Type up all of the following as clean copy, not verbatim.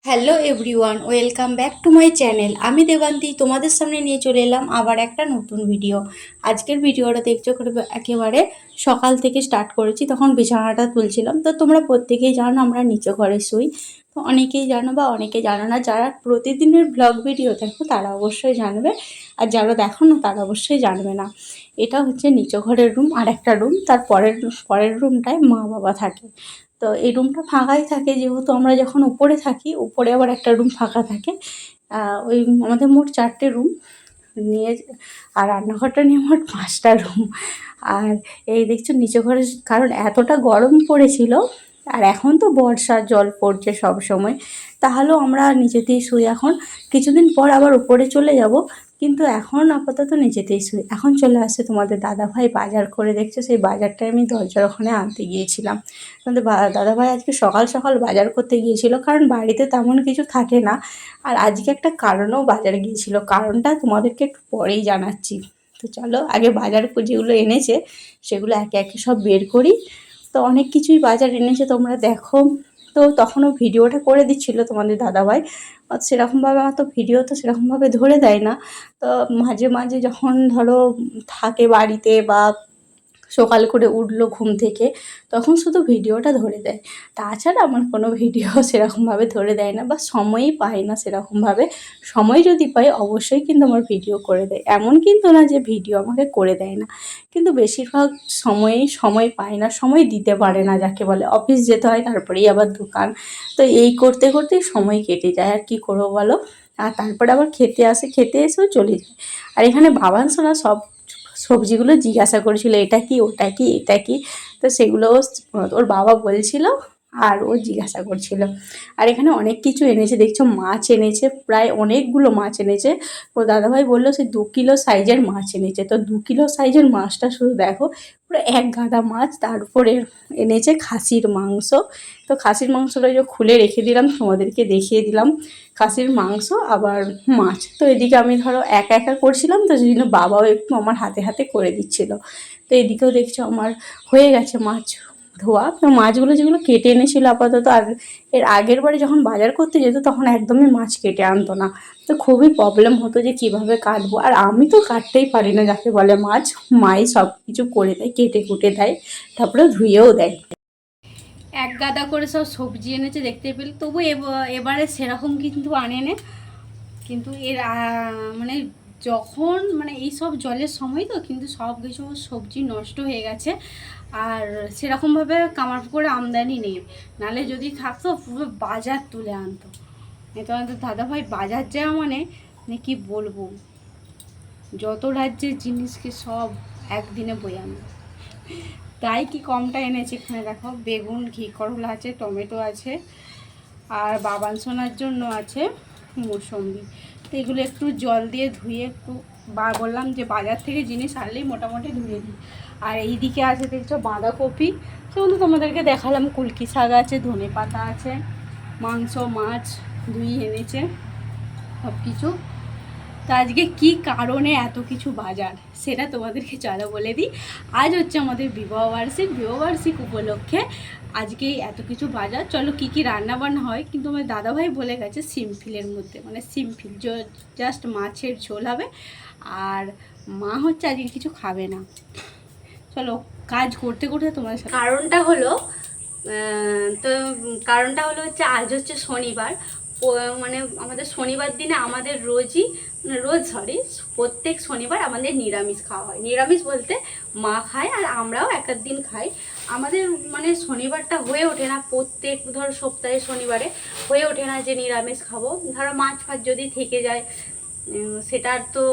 Hello everyone, welcome back to my channel. আমি দেবান্তি তোমাদের সামনে নিয়ে চলে এলাম আবার একটা নতুন ভিডিও। আজকের ভিডিওটা দেখছো একেবারে সকাল থেকে স্টার্ট করেছি, তখন বিছানাটা তুলছিলাম। তো তোমরা প্রত্যেকেই জানো আমরা নিচে ঘরে শুই। তো অনেকেই জানো বা অনেকে জানো না, যারা প্রতিদিনের ব্লগ ভিডিও দেখো তারা অবশ্যই জানবে, আর যারা দেখো না তারা অবশ্যই জানবে না। এটা হচ্ছে নিচে ঘরের রুম, আর একটা রুম তার পরের পরের রুমটায় মা বাবা থাকে। তো এই রুমটা ফাঁকাই থাকে, যেহেতু আমরা যখন উপরে থাকি, উপরে আবার একটা রুম ফাঁকা থাকে। ওই আমাদের মোট 4টে রুম নিয়ে, আর রান্নাঘরটা নিয়ে মোট 5টা রুম। আর এই দেখছো নিচে ঘরে, কারণ এতটা গরম পড়েছিল, আর এখন তো বর্ষার জল পড়ছে সব সময়, তাহলেও আমরা নিচেতেই শুই। এখন কিছুদিন পর আবার উপরে চলে যাব, কিন্তু এখন আপাতত নিচেতেই শুই। এখন চলে আসছে তোমাদের দাদাভাই বাজার করে, দেখছো সেই বাজারটাই আমি দরজার ওখানে আনতে গিয়েছিলাম। তোমাদের দাদাভাই আজকে সকাল সকাল বাজার করতে গিয়েছিল, কারণ বাড়িতে তেমন কিছু থাকে না। আর আজকে একটা কারণেও বাজারে গিয়েছিল, কারণটা তোমাদেরকে একটু পরেই জানাচ্ছি। তো চলো আগে বাজার যেগুলো এনেছে সেগুলো একে একে সব বের করি। তো অনেক কিছুই বাজার এনেছে, তোমরা দেখো। তো তখনও ভিডিওটা করে দিচ্ছিলো তোমাদের দাদাভাই, সেরকমভাবে আমার তো ভিডিও তো সেরকমভাবে ধরে দেয় না। তো মাঝে মাঝে যখন ধরো থাকে বাড়িতে, বা সকাল করে উঠলো ঘুম থেকে, তখন শুধু ভিডিওটা ধরে দেয়। তাছাড়া আমার কোনো ভিডিও সেরকমভাবে ধরে দেয় না, বা সময়ই পায় না সেরকমভাবে। সময় যদি পাই অবশ্যই কিন্তু আমার ভিডিও করে দেয়, এমন কিন্তু না যে ভিডিও আমাকে করে দেয় না। কিন্তু বেশিরভাগ সময়েই সময় পায় না, সময় দিতে পারে না, যাকে বলে। অফিস যেতে হয়, তারপরেই আবার দোকান। তো এই করতে করতেই সময় কেটে যায়, আর কি করবো বলো। আর তারপরে আবার খেতে আসে, খেতে এসেও চলে যায়। আর এখানে বাবান সোনা সব সবজিগুলো জিজ্ঞাসা করেছিল, এটা কি, ওটা কি, এটা কি। তো সেগুলো ওর বাবা বলছিল, আর ও জিজ্ঞাসা করছিল। আর এখানে অনেক কিছু এনেছে, দেখছো মাছ এনেছে, প্রায় অনেকগুলো মাছ এনেছে। ও দাদাভাই বললো সে 2 কিলো সাইজের মাছ এনেছে। তো 2 কিলো সাইজের মাছটা শুধু দেখো, পুরো এক গাদা মাছ। তার উপরে এনেছে খাসির মাংস। তো খাসির মাংসটা যে খুলে রেখে দিলাম, তোমাদেরকে দেখিয়ে দিলাম। খাসির মাংস আবার মাছ। তো এদিকে আমি ধরো একা একা করছিলাম, তো সেই জন্য বাবাও একটু আমার হাতে হাতে করে দিচ্ছিল। তো এদিকেও দেখছো আমার হয়ে গেছে মাছ ধোয়া। তো মাছগুলো যেগুলো কেটে এনেছিল আপাতত, আর এর আগের বারে যখন বাজার করতে যেত তখন একদমই মাছ কেটে আনতো না। তো খুবই প্রবলেম হতো যে কিভাবে কাটবো, আর আমি তো কাটতেই পারি না, যাকে বলে মাছ। মাই সব কিছু করে দেয়, কেটে কুটে দেয়, তারপরে ধুয়েও দেয়। এক গাদা করে সব সবজি এনেছে দেখতে পেলে, তবু এবারে সেরকম কিন্তু আনেনে। কিন্তু এর মানে যখন মানে এই সব জলের সময় তো, কিন্তু সব কিছু সবজি নষ্ট হয়ে গেছে। আর সেরকমভাবে কামারপুকুরে আমদানি নেই, নালে যদি থাকতো পুরো বাজার তুলে আনতো। তো আমাদের দাদাভাই বাজার যাওয়া মানে কি বলবো, যত রাজ্যের জিনিসকে সব একদিনে বয়ে আনবে। তাই কি কমটা এনেছে। এখানে দেখো বেগুন, ঘি করলা আছে, টমেটো আছে, আর বাবান সোনার জন্য আছে মৌসম্বি। তো এগুলো একটু জল দিয়ে ধুয়ে একটু বললাম যে বাজার থেকে জিনিস আনলেই মোটামুটি ধুয়ে দিই। আর এই দিকে আছে দেখছো বাঁধাকপি, সেগুলো তোমাদেরকে দেখালাম। কুলকি শাক আছে, ধনে পাতা আছে, মাংস, মাছ দুই এনেছে, সব কিছু। তো আজকে কী কারণে এত কিছু বাজার সেটা তোমাদেরকে চলো বলে দিই। আজ হচ্ছে আমাদের বিবাহবার্ষিক উপলক্ষে আজকে এত কিছু বাজার। চলো কি কি রান্না বান্না হয়, কিন্তু আমার দাদাভাই বলে গেছে সিম্পলের মধ্যে, মানে সিম্পল জাস্ট মাছের ঝোল হবে। আর মা হচ্ছে আজকে কিছু খাবে না। চলো কাজ করতে করতে তোমার সাথে কারণটা হলো, তো কারণটা হলো হচ্ছে আজ হচ্ছে শনিবার। মানে আমাদের শনিবার দিনে আমাদের প্রত্যেক শনিবার আমাদের নিরামিষ খাওয়া হয়। নিরামিষ বলতে মা খায় আর আমরাও এক দিন খাই। আমাদের মানে শনিবারটা হয়ে ওঠে না, প্রত্যেক ধরো সপ্তাহে শনিবারে হয়ে ওঠে না যে নিরামিষ খাবো। ধরো মাছ ফাছ যদি থেকে যায়, সেটার তো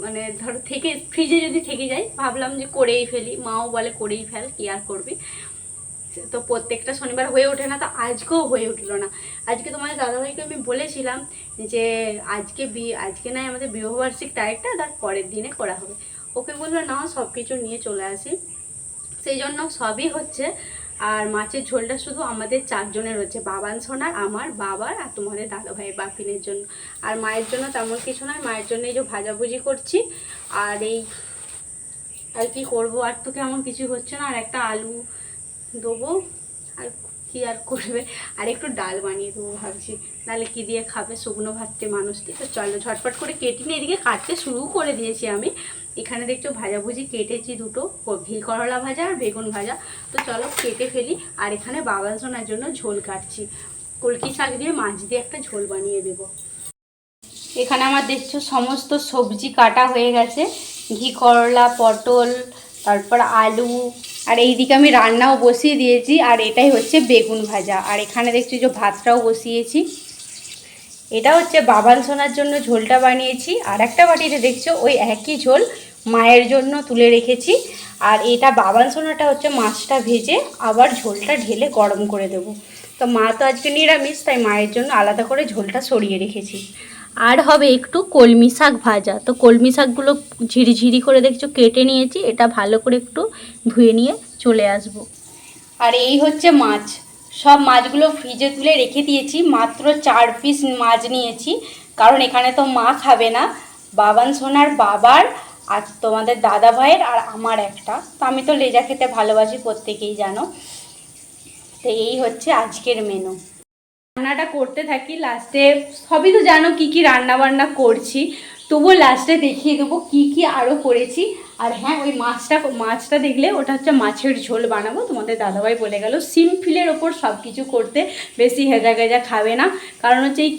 মানে ধরো থেকে ফ্রিজে যদি থেকে যায়, ভাবলাম যে করেই ফেলি। মাও বলে করেই ফেল, কি আর করবি। তো প্রত্যেকটা শনিবার হয়ে ওঠে না, তো আজকেও হয়ে উঠলো না। আজকে তোমাদের দাদাভাইকে আমি বলেছিলাম যে আজকে নয় আমাদের বিবাহবার্ষিক তারিখটা তার পরের দিনে করা হবে। ওকে বললো না, সব কিছু নিয়ে চলে আসি। সেই জন্য সবই হচ্ছে। আর মাছের ঝোলটা শুধু আমাদের 4জনের হচ্ছে, বাবান সোনার, আমার, বাবার, আর তোমাদের দাদাভাইয়ের বাপিনের জন্য। আর মায়ের জন্য তেমন কিছু নয়, মায়ের জন্য এই যে ভাজাভুজি করছি। আর এই আর কি করবো, আর তো কেমন কিছু হচ্ছে না। আর একটা আলু দেবো, আর কি আর করবে, আর একটু ডাল বানিয়ে দেবো ভাবছি, নাহলে কি দিয়ে খাবে শুকনো ভাততে মানুষটি। তো চলো ঝটপট করে কেটে নিয়ে এদিকে কাটতে শুরু করে দিয়েছি আমি। এখানে দেখছো ভাজাভুজি কেটেছি দুটো, ঘি করলা ভাজা আর বেগুন ভাজা। তো চলো কেটে ফেলি। আর এখানে বাবান সোনার জন্য ঝোল কাটছি, কলকি শাক দিয়ে মাছ দিয়ে একটা ঝোল বানিয়ে দেবো। এখানে আমার দেখছো সমস্ত সবজি কাটা হয়ে গেছে, ঘি করলা, পটল, তারপর আলু, আর এইদিকে আমি রান্নাও বসিয়ে দিয়েছি। আর এটাই হচ্ছে বেগুন ভাজা। আর এখানে দেখছি যে ভাতটাও বসিয়েছি। এটা হচ্ছে বাবান সোনার জন্য ঝোলটা বানিয়েছি। আর একটা বাটিতে দেখছো ওই একই ঝোল মায়ের জন্য তুলে রেখেছি। আর এটা বাবান সোনাটা হচ্ছে মাছটা ভেজে আবার ঝোলটা ঢেলে গরম করে দেবো। তো মা তো আজকে নিরামিষ, তাই মায়ের জন্য আলাদা করে ঝোলটা সরিয়ে রেখেছি। আর হবে একটু কলমি শাক ভাজা। তো কলমি শাকগুলো ঝিরিঝিরি করে দেখছো কেটে নিয়েছি, এটা ভালো করে একটু ধুয়ে নিয়ে চলে আসব। আর এই হচ্ছে মাছ, সব মাছগুলো ফ্রিজে তুলে রেখে দিয়েছি। মাত্র 4 পিস মাছ নিয়েছি, কারণ এখানে তো মা খাবে না, বাবান সোনার বাবার আর তোমাদের দাদা ভাইয়ের আর আমার একটা। তো আমি তো লেজা খেতে ভালোবাসি, প্রত্যেকেই জানো। তো এই হচ্ছে আজকের মেনু। রান্নাটা করতে থাকি, লাস্টে সবই তো জানো কি কি রান্না বান্না করছি, তবুও লাস্টে দেখিয়ে দেবো কি কি আরও করেছি। আর হ্যাঁ, ওই মাছটা দেখলে ওটা হচ্ছে মাছের ঝোল বানাবো। তোমাদের দাদাভাই বলে গেল সিম্পলের ওপর সব কিছু করতে, বেশি হেজা গেজা খাবে না। কারণ হচ্ছে এই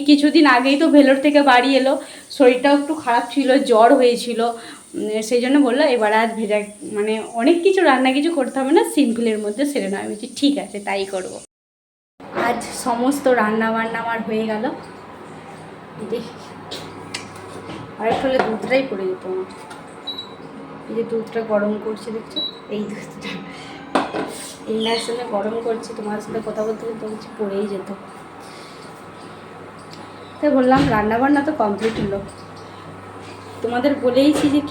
কিছুদিন আগেই তো ভেলোর থেকে বাড়ি এলো, শরীরটাও একটু খারাপ ছিল, জ্বর হয়েছিল। সেই জন্য বললো এবার আর অনেক কিছু রান্না কিছু করতে হবে না, সিম্পলের মধ্যে সেরে নেওয়া। আমি বলছি ঠিক আছে, তাই করবো। আজ সমস্ত রান্না বান্না আমার হয়ে গেল। আর একটু হলে দুধটাই পড়ে যেত আমার। এই যে দুধটা গরম করছে দেখছো, এই দুধটা ইন্ডাকশনে গরম করছি, তোমার সাথে কথা বলতে বলতে কিছু পড়েই যেত। তাই বললাম রান্না বান্না তো কমপ্লিট হলো। তোমাদের বলেইছি যে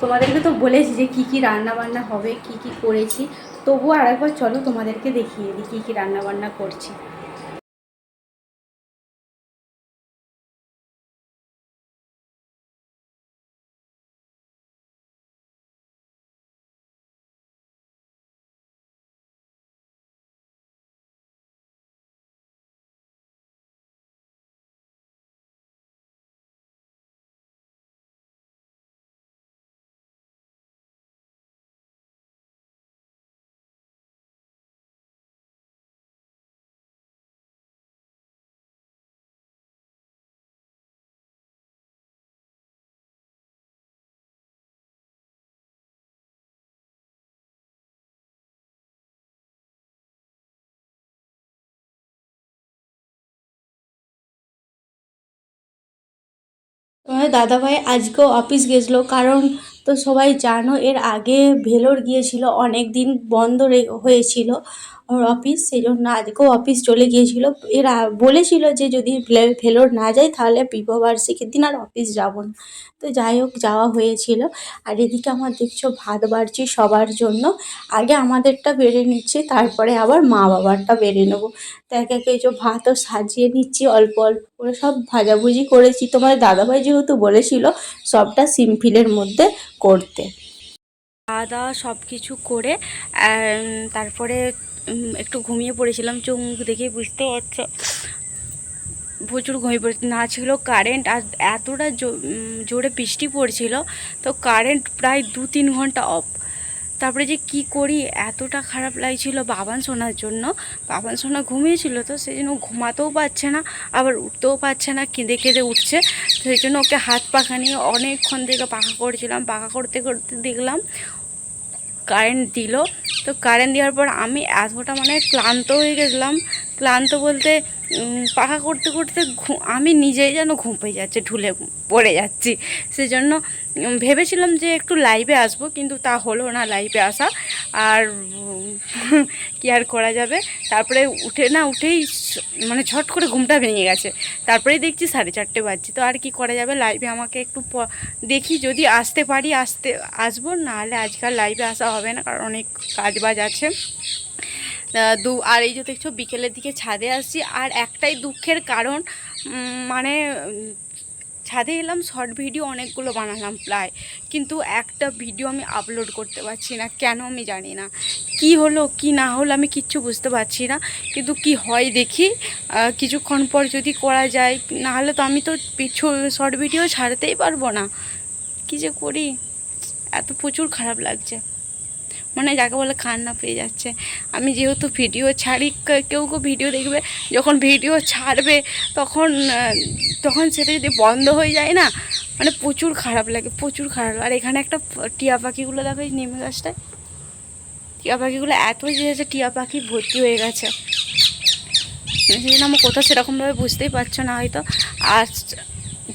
তোমাদেরকে তো বলেছি যে কী কী রান্না বান্না হবে, কি কি করেছি। তবুও আরেকবার চলো তোমাদেরকে দেখিয়ে দিই কী কী রান্না বান্না করছি। তোমাদের দাদাভাই আজকেও অফিস গেছিলো, কারণ তো সবাই জানো এর আগে ভেলোর গিয়েছিল, অনেক দিন বন্ধ হয়েছিল ওর অফিস, সেই জন্য আজকেও অফিস চলে গিয়েছিল। এরা বলেছিল যে যদি ভেলোর না যায় তাহলে বিবাহবার্ষিকীর দিন আর অফিস যাব না। তো যাই হোক, যাওয়া হয়েছিল। আর এদিকে আমার দেখছো ভাত বাড়ছি সবার জন্য। আগে আমাদেরটা বেড়ে নিচ্ছি, তারপরে আবার মা বাবারটা বেড়ে নেবো। তো একে একে এই যে ভাতও সাজিয়ে নিচ্ছি, অল্প অল্প করে সব ভাজাভুজি করেছি। তোমার দাদাভাই যেহেতু বলেছিল সবটা সিম্পলের মধ্যে করতে। খাওয়া দাওয়া সব কিছু করে তারপরে একটু ঘুমিয়ে পড়েছিলাম, চোখ মুখ দেখে বুঝতে পারছো প্রচুর ঘুমিয়ে পড়েছি। না ছিল কারেন্ট, আর এতটা জোরে বৃষ্টি পড়ছিল, তো কারেন্ট প্রায় 2-3 ঘন্টা অফ। তারপরে যে কি করি, এতটা খারাপ লাগছিল বাবান সোনার জন্য। বাবান সোনা ঘুমিয়েছিল, তো সেই জন্য ঘুমাতেও পারছে না, আবার উঠতেও পারছে না, কেঁদে কেঁদে উঠছে। সেই জন্য ওকে হাত পাখা নিয়ে অনেকক্ষণ থেকে পাখা করছিলাম। পাখা করতে করতে দেখলাম কারেন্ট দিল। তো কারেন্ট দেওয়ার পর আমি এতটা ক্লান্ত হয়ে গেছিলাম। ক্লান্ত বলতে পাখা করতে করতে আমি নিজেই যেন ঘুম পেয়ে যাচ্ছে, ঢুলে পড়ে যাচ্ছি। সেজন্য ভেবেছিলাম যে একটু লাইভে আসবো, কিন্তু তা হলো না লাইভে আসা। আর কি আর করা যাবে। তারপরে উঠেই ঝট করে ঘুমটা ভেঙে গেছে। তারপরেই দেখছি 4:30 বাজছে। তো আর কি করা যাবে, লাইভে আমাকে একটু দেখি যদি আসতে পারি আসবো, নাহলে আজকাল লাইভে আসা হবে না, কারণ অনেক কাজবাজ আছে। আর এই যে দেখছো বিকেলের দিকে ছাদে আসছি। আর একটাই দুঃখের কারণ, ছাদে এলাম, শর্ট ভিডিও অনেকগুলো বানালাম প্রায়, কিন্তু একটা ভিডিও আমি আপলোড করতে পারছি না, কেন আমি জানি না। কি হলো কি না হলো আমি কিচ্ছু বুঝতে পারছি না, কিন্তু কি হয় দেখি। কিছুক্ষণ পর যদি করা যায়, না হলে তো আমি তো শর্ট ভিডিও ছাড়তেই পারবো না। কী যে করি, এত প্রচুর খারাপ লাগছে, মানে যাকে বলে কান্না পেয়ে যাচ্ছে। আমি যেহেতু ভিডিও ছাড়ি, কেউ ভিডিও দেখবে, যখন ভিডিও ছাড়বে তখন তখন সেটা যদি বন্ধ হয়ে যায় না, মানে প্রচুর খারাপ লাগে, প্রচুর খারাপ। আর এখানে একটা টিয়া পাখিগুলো দেখো, এই নিম গাছটায় টিয়া পাখিগুলো এত যে টিয়া পাখি ভর্তি হয়ে গেছে, সেই জন্য আমার কোথাও সেরকমভাবে বুঝতেই পারছো না হয়তো। আর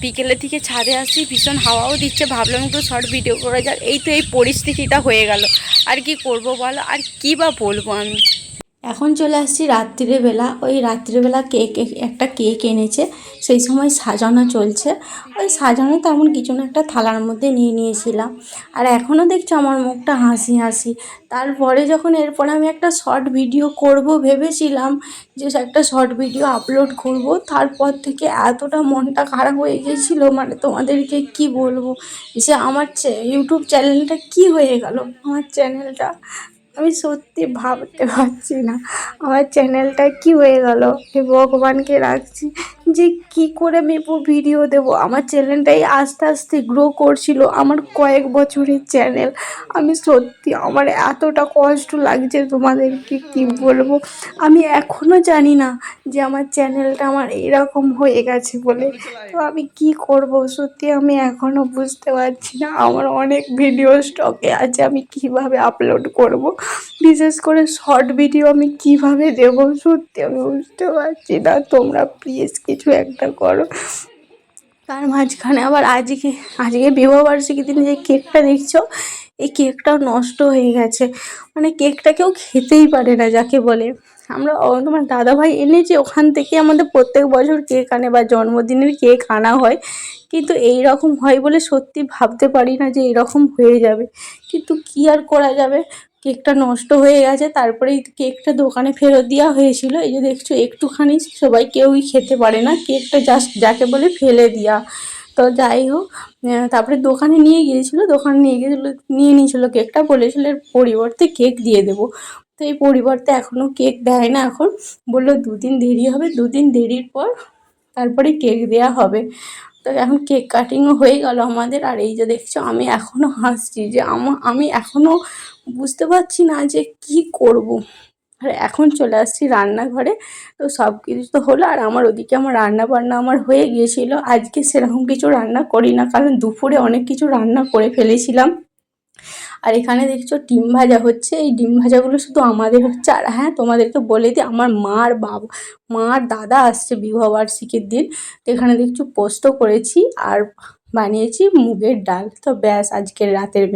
বিকেলের দিকে ছাদে আসি, ভীষণ হাওয়াও দিচ্ছে, ভাবলাম একটু শর্ট ভিডিও করা যাক। এই তো এই পরিস্থিতিটা হয়ে গেল, আর কি করব বলো, আর কী বা বলবো আমি। এখন চলে আসছি রাত্রিবেলা। ওই রাত্রিবেলা একটা কেক এনেছে, সেই সময় সাজানো চলছে। ওই সাজানো তেমন কিছু না, একটা থালার মধ্যে নিয়ে নিয়েছিলাম। আর এখনও দেখছো আমার মুখটা হাসি হাসি। তারপরে যখন এরপরে আমি একটা শর্ট ভিডিও করব ভেবেছিলাম, যে একটা শর্ট ভিডিও আপলোড করব, তারপর থেকে এতটা মনটা খারাপ হয়ে গিয়েছিলো, মানে তোমাদেরকে কি বলবো, যে আমার ইউটিউব চ্যানেলটা কি হয়ে গেল। আমার চ্যানেলটা আমি সত্যি ভাবতে পারছি না, আমার চ্যানেলটা কি হয়ে গেল। হে ভগবানকে রাখছি যে কি করে আমি ভিডিও দেব। আমার চ্যানেলটাই আস্তে আস্তে গ্রো করছিল, আমার কয়েক বছরের চ্যানেল। আমি সত্যি, আমার এতটা কষ্ট লাগছে তোমাদেরকে কি বলবো। আমি এখনও জানি না যে আমার চ্যানেলটা আমার এরকম হয়ে গেছে বলে। তো আমি কি করব, সত্যি আমি এখনও বুঝতে পারছি না। আমার অনেক ভিডিও স্টকে আছে, আমি কিভাবে আপলোড করব, বিশেষ করে শর্ট ভিডিও আমি কিভাবে দেব, সত্যি আমি বুঝতে পারছি না। তোমরা প্লিজ কিছু একটা করো। তার মাঝখানে আবার আজকে বিবাহবার্ষিকীর দিনে যে কেকটা দেখছো, এই কেকটাও নষ্ট হয়ে গেছে। মানে কেকটা কেউ খেতেই পারে না, যাকে বলে। আমরা তোমার দাদাভাই এনেছে, ওখান থেকে আমাদের প্রত্যেক বছর কেক আনে বা জন্মদিনের কেক আনা হয়, কিন্তু এই রকম হয় বলে সত্যি ভাবতে পারি না যে এরকম হয়ে যাবে। কিন্তু কি আর করা যাবে, কেকটা নষ্ট হয়ে গেছে। তারপরে এই কেকটা দোকানে ফেরত দেওয়া হয়েছিল। এই যে দেখছো একটুখানি, সবাই কেউই খেতে পারে না কেকটা, জাস্ট যাকে বলে ফেলে দেওয়া। তো যাই হোক, তারপরে দোকানে নিয়ে গিয়েছিলো, নিয়ে নিয়েছিলো কেকটা, বলেছিল এর পরিবর্তে কেক দিয়ে দেবো। তো এই পরিবর্তে এখনও কেক দেয় না। এখন বললো 2 দিন দেরি হবে, 2 দিন দেরির পর তারপরে কেক দেওয়া হবে। তো এখন কেক কাটিংও হয়ে গেল আমাদের। আর এই যে দেখছো, আমি এখনও হাসছি যে আমি এখনও বুঝতে পারছি না যে কি করব। আর এখন চলে আসছি রান্নাঘরে। তো সব কিছু তো হলো, আর আমার ওদিকে আমার রান্না বান্না আমার হয়ে গিয়েছিলো। আজকে সেরকম কিছু রান্না করি না, কারণ দুপুরে অনেক কিছু রান্না করে ফেলেছিলাম। আর এখানে দেখছো ডিম ভাজা হচ্ছে, এই ডিম ভাজাগুলো শুধু আমাদের হচ্ছে। আর হ্যাঁ, তোমাদেরকে বলে দিই, আমার মা আর দাদা আসছে বিবাহবার্ষিকীর দিন। তো এখানে দেখছো পোস্ত করেছি আর বানিয়েছি মুগের ডাল। তো ব্যাস, আজকের রাতের